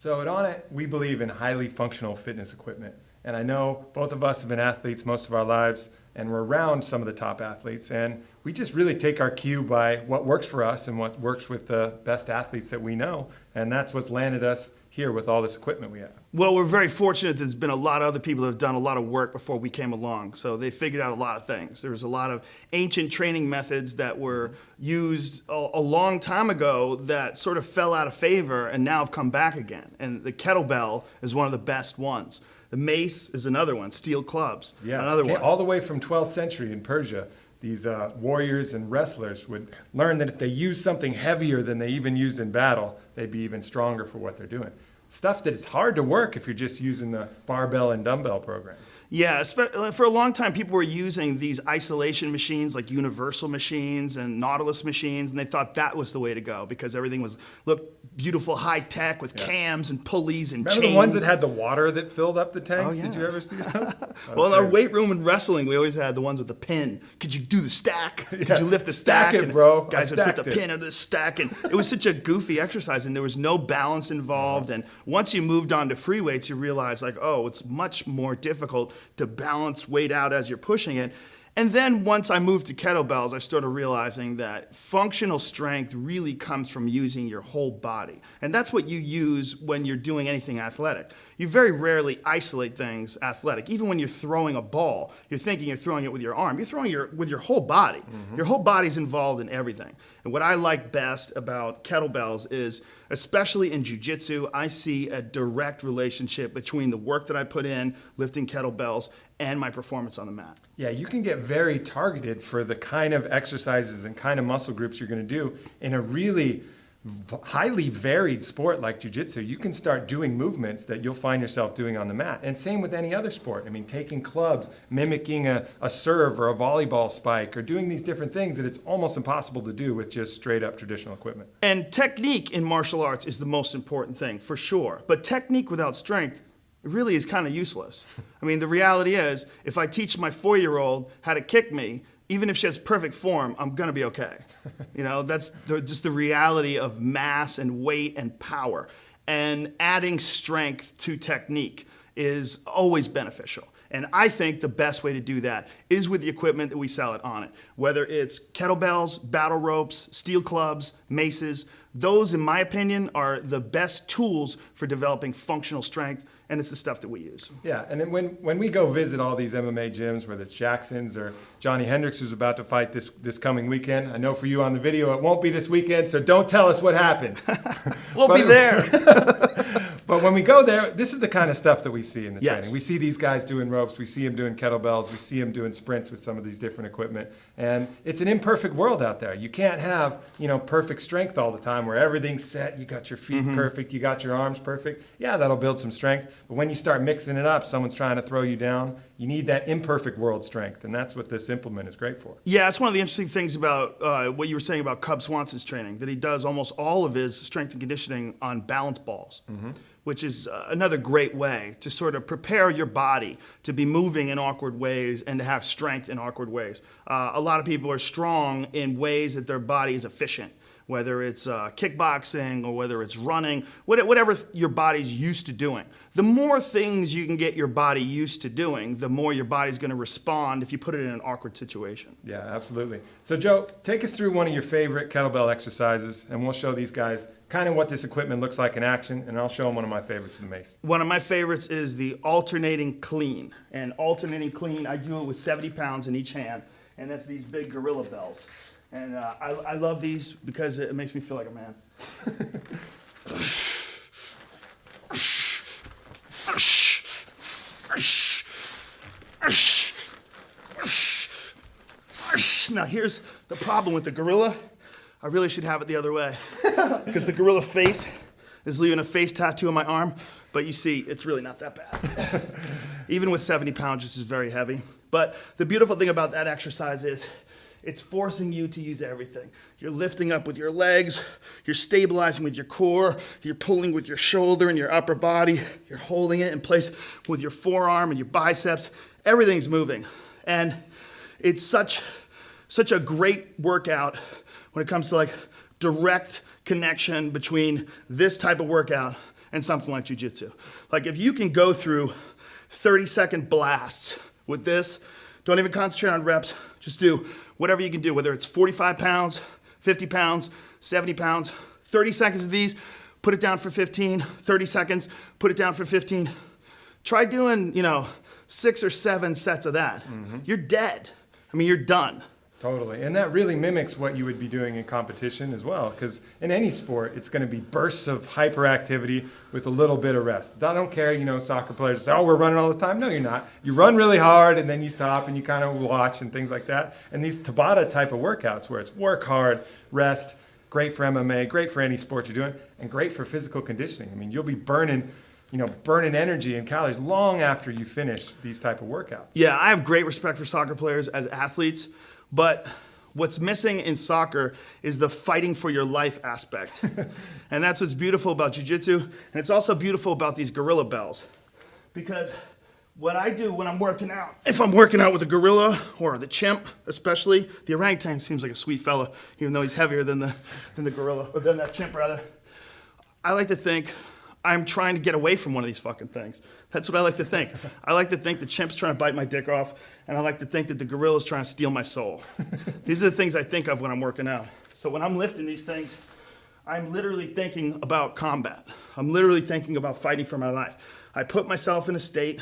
So at Onnit, we believe in highly functional fitness equipment. And I know both of us have been athletes most of our lives, and we're around some of the top athletes. And we just really take our cue by what works for us and what works with the best athletes that we know. And that's what's landed us here with all this equipment we have. Well, we're very fortunate. There's been a lot of other people that have done a lot of work before we came along. So they figured out a lot of things. There was a lot of ancient training methods that were used a long time ago that sort of fell out of favor and now have come back again. And the kettlebell is one of the best ones. The mace is another one, steel clubs, another one. All the way from 12th century in Persia, these warriors and wrestlers would learn that if they used something heavier than they even used in battle, they'd be even stronger for what they're doing. Stuff that is hard to work if you're just using the barbell and dumbbell program. Yeah, for a long time, people were using these isolation machines like Universal machines and Nautilus machines, and they thought that was the way to go because everything looked beautiful, high tech with cams and pulleys and Remember chains. the ones that had the water that filled up the tanks? Oh, yeah. Did you ever see those? Well, in our weight room and wrestling, we always had the ones with the pin. Could you do the stack? Could you lift the stack? Stack it, bro. Guys would put the pin under the stack, and it was such a goofy exercise, and there was no balance involved. And once you moved on to free weights, you realize like, oh, it's much more difficult to balance weight out as you're pushing it. And then once I moved to kettlebells, I started realizing that functional strength really comes from using your whole body. And that's what you use when you're doing anything athletic. You very rarely isolate things athletic. Even when you're throwing a ball, you're thinking you're throwing it with your arm. You're throwing it with your whole body. Your whole body's involved in everything. And what I like best about kettlebells is, especially in jiu-jitsu, I see a direct relationship between the work that I put in lifting kettlebells and my performance on the mat. Yeah, you can get very targeted for the kind of exercises and kind of muscle groups you're going to do in a really highly varied sport like jiu-jitsu. You can start doing movements that you'll find yourself doing on the mat. And same with any other sport. I mean, taking clubs, mimicking a serve or a volleyball spike, or doing these different things that it's almost impossible to do with just straight up traditional equipment. And technique in martial arts is the most important thing, for sure. But technique without strength, it really is kind of useless. I mean, the reality is, if I teach my 4-year-old how to kick me, even if she has perfect form, I'm gonna be okay. You know, that's just the reality of mass and weight and power. And adding strength to technique is always beneficial. And I think the best way to do that is with the equipment that we sell at Onnit. Whether it's kettlebells, battle ropes, steel clubs, maces, those, in my opinion, are the best tools for developing functional strength, and it's the stuff that we use. Yeah, and then when we go visit all these MMA gyms, whether it's Jackson's or Johnny Hendricks, who's about to fight this coming weekend, I know for you on the video it won't be this weekend, so don't tell us what happened. We'll be there. But when we go there, this is the kind of stuff that we see in the Yes. training. We see these guys doing ropes, we see them doing kettlebells, we see them doing sprints with some of these different equipment. And it's an imperfect world out there. You can't have, perfect strength all the time where everything's set, you got your feet perfect, you got your arms perfect. Yeah, that'll build some strength. But when you start mixing it up, someone's trying to throw you down, you need that imperfect world strength. And that's what this implement is great for. Yeah, it's one of the interesting things about what you were saying about Cub Swanson's training, that he does almost all of his strength and conditioning on balance balls. Which is another great way to sort of prepare your body to be moving in awkward ways and to have strength in awkward ways. A lot of people are strong in ways that their body is efficient, whether it's kickboxing or whether it's running, whatever your body's used to doing. The more things you can get your body used to doing, the more your body's going to respond if you put it in an awkward situation. Yeah, absolutely. So Joe, take us through one of your favorite kettlebell exercises, and we'll show these guys kind of what this equipment looks like in action, and I'll show them one of my favorites for the mace. One of my favorites is the alternating clean. And alternating clean, I do it with 70 pounds in each hand, and that's these big gorilla bells. And I love these because it makes me feel like a man. Now here's the problem with the gorilla. I really should have it the other way because the gorilla face is leaving a face tattoo on my arm, but you see, it's really not that bad. Even with 70 pounds, this is very heavy. But the beautiful thing about that exercise is it's forcing you to use everything. You're lifting up with your legs, you're stabilizing with your core, you're pulling with your shoulder and your upper body, you're holding it in place with your forearm and your biceps. Everything's moving. And it's such a great workout when it comes to like direct connection between this type of workout and something like jiu-jitsu. Like if you can go through 30-second blasts with this, don't even concentrate on reps, just do whatever you can do, whether it's 45 pounds, 50 pounds, 70 pounds, 30 seconds of these, put it down for 15, 30 seconds, put it down for 15. Try doing, 6 or 7 sets of that. You're dead. I mean, you're done. Totally. And that really mimics what you would be doing in competition as well. Because in any sport, it's going to be bursts of hyperactivity with a little bit of rest. I don't care, soccer players say, oh, we're running all the time. No, you're not. You run really hard and then you stop and you kind of watch and things like that. And these Tabata type of workouts where it's work hard, rest, great for MMA, great for any sport you're doing, and great for physical conditioning. I mean, you'll be burning energy and calories long after you finish these type of workouts. Yeah, I have great respect for soccer players as athletes. But what's missing in soccer is the fighting for your life aspect. And that's what's beautiful about jiu-jitsu. And it's also beautiful about these gorilla bells. Because what I do when I'm working out, if I'm working out with a gorilla or the chimp, especially, the orangutan seems like a sweet fella, even though he's heavier than the gorilla, or than that chimp rather. I like to think I'm trying to get away from one of these fucking things. That's what I like to think. I like to think the chimp's trying to bite my dick off, and I like to think that the gorilla's trying to steal my soul. These are the things I think of when I'm working out. So when I'm lifting these things, I'm literally thinking about combat. I'm literally thinking about fighting for my life. I put myself in a state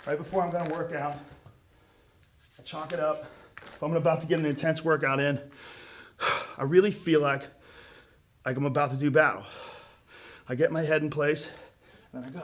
right before I'm gonna work out. I chalk it up. If I'm about to get an intense workout in, I really feel like I'm about to do battle. I get my head in place, and I go.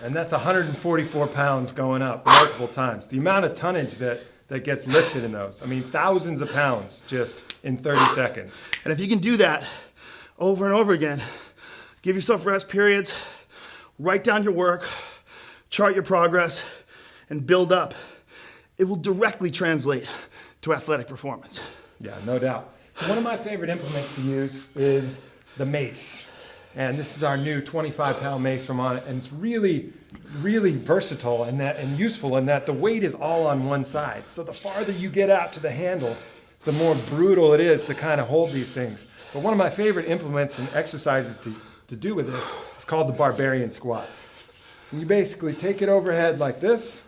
And that's 144 pounds going up multiple times. The amount of tonnage that gets lifted in those. I mean, thousands of pounds just in 30 seconds. And if you can do that over and over again, give yourself rest periods, write down your work, chart your progress, and build up, it will directly translate to athletic performance. Yeah, no doubt. So one of my favorite implements to use is the mace. And this is our new 25-pound mace from On It, and it's really, really versatile and useful in that the weight is all on one side. So the farther you get out to the handle, the more brutal it is to kind of hold these things. But one of my favorite implements and exercises to do with this is called the barbarian squat. And you basically take it overhead like this,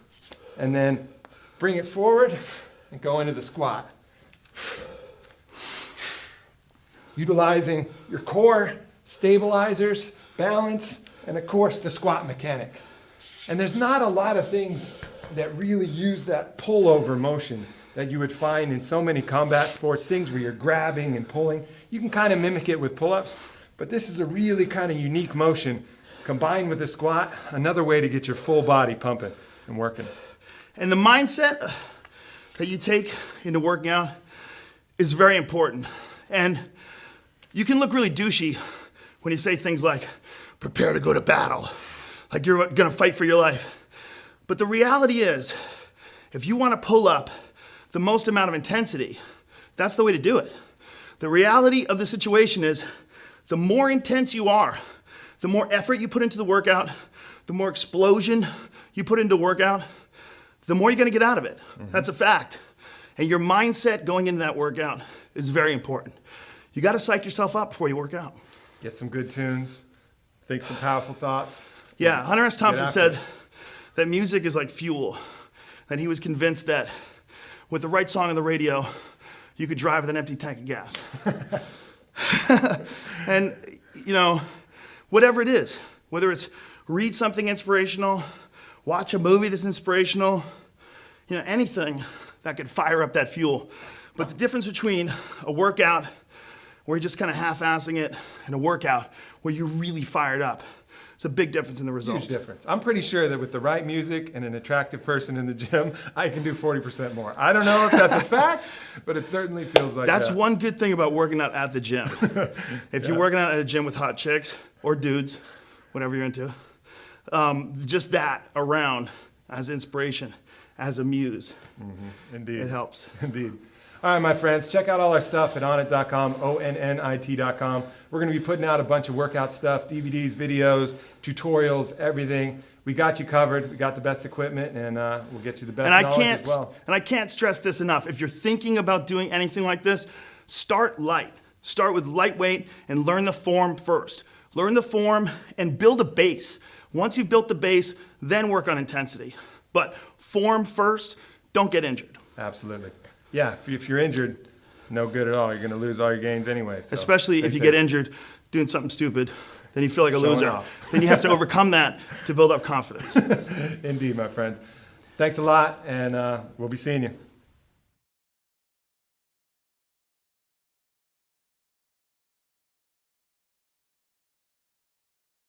and then bring it forward and go into the squat. Utilizing your core, stabilizers, balance, and of course the squat mechanic. And there's not a lot of things that really use that pullover motion that you would find in so many combat sports, things where you're grabbing and pulling. You can kind of mimic it with pull-ups, but this is a really kind of unique motion combined with the squat, another way to get your full body pumping and working. And the mindset that you take into working out is very important. And you can look really douchey when you say things like, prepare to go to battle, like you're gonna fight for your life. But the reality is, if you wanna pull up the most amount of intensity, that's the way to do it. The reality of the situation is, the more intense you are, the more effort you put into the workout, the more explosion you put into workout, the more you're gonna get out of it. That's a fact. And your mindset going into that workout is very important. You gotta psych yourself up before you work out. Get some good tunes, think some powerful thoughts. Yeah, Hunter S. Thompson said that music is like fuel. And he was convinced that with the right song on the radio, you could drive with an empty tank of gas. And, whatever it is, whether it's read something inspirational, watch a movie that's inspirational, anything that could fire up that fuel. But the difference between a workout where you're just kind of half-assing it and a workout where you're really fired up, it's a big difference in the results. Huge difference. I'm pretty sure that with the right music and an attractive person in the gym, I can do 40% more. I don't know if that's a fact, but it certainly feels like That's that. one good thing about working out at the gym. If you're working out at a gym with hot chicks or dudes, whatever you're into, just that around as inspiration as a muse. Indeed. It helps. Indeed. All right, my friends, check out all our stuff at onnit.com, onnit.com. We're going to be putting out a bunch of workout stuff, DVDs, videos, tutorials, everything. We got you covered. We got the best equipment, and we'll get you the best knowledge as well. And I can't stress this enough. If you're thinking about doing anything like this, start light. Start with lightweight and learn the form first. Learn the form and build a base. Once you've built the base, then work on intensity. But form first, don't get injured. Absolutely. Yeah, if you're injured, no good at all. You're going to lose all your gains anyway. So especially if you get injured doing something stupid, then you feel like a loser. Off. Then you have to overcome that to build up confidence. Indeed, my friends. Thanks a lot, and we'll be seeing you.